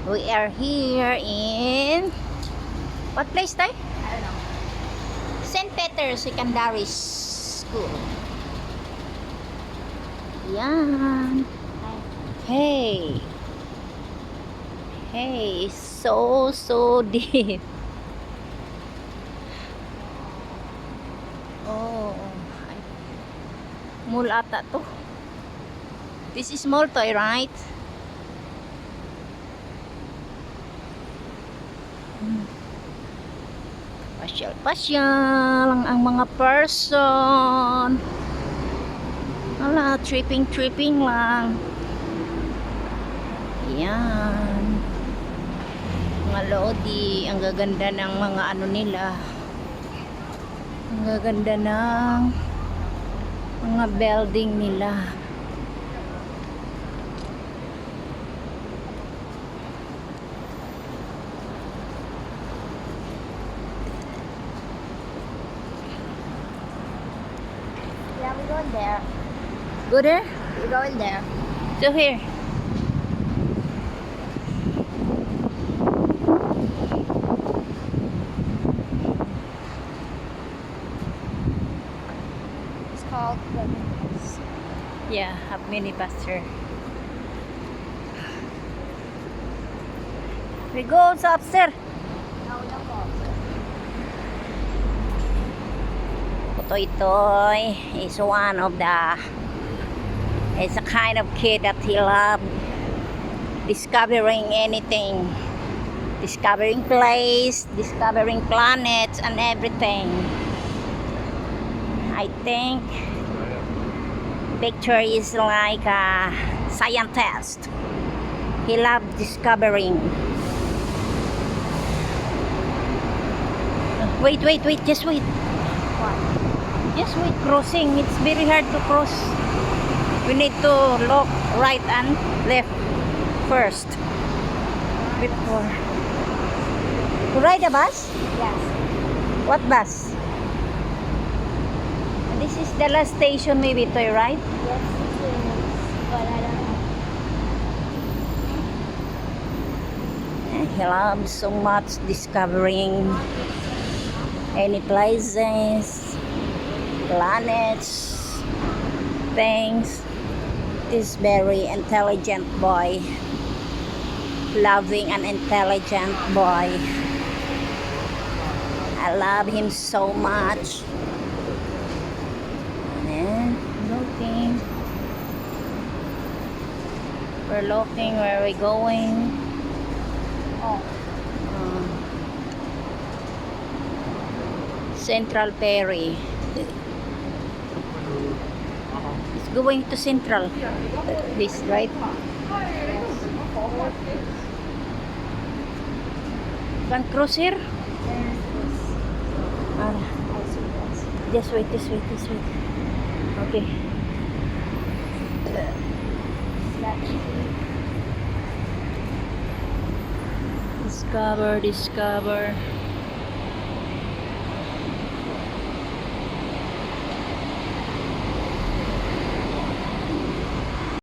We are here in what place tayo? I don't know. St. Peter's Secondary School. Yan. Hey. Hey, so deep. Oh. Mall ata to. This is mall toy, right? Pasyal ang mga person. Wala, tripping lang. Yan. Mga lodi, ang gaganda ng mga ano nila. Ang gaganda ng mga building nila. Yeah, we're going there. Go there? We're going there. So here. It's called the Minibus. Yeah, a minibus here. We go upstairs. No, don't go. Toy is one of the, it's a kind of kid that he loves discovering anything, discovering place, discovering planets and everything. I think Victor is like a scientist. He loves discovering. Wait, just wait. Just wait, crossing. It's very hard to cross. We need to look right and left first. Before. To ride a bus? Yes. What bus? This is the last station maybe to right? Yes, it is. But I don't know. He loves so much discovering any places, planets, things. This very intelligent boy, loving and intelligent boy. I love him so much. And looking, we're looking where we're going. Oh. Central Perry. It's going to Central. This, right? Can cross here? Just wait. Okay. Discover.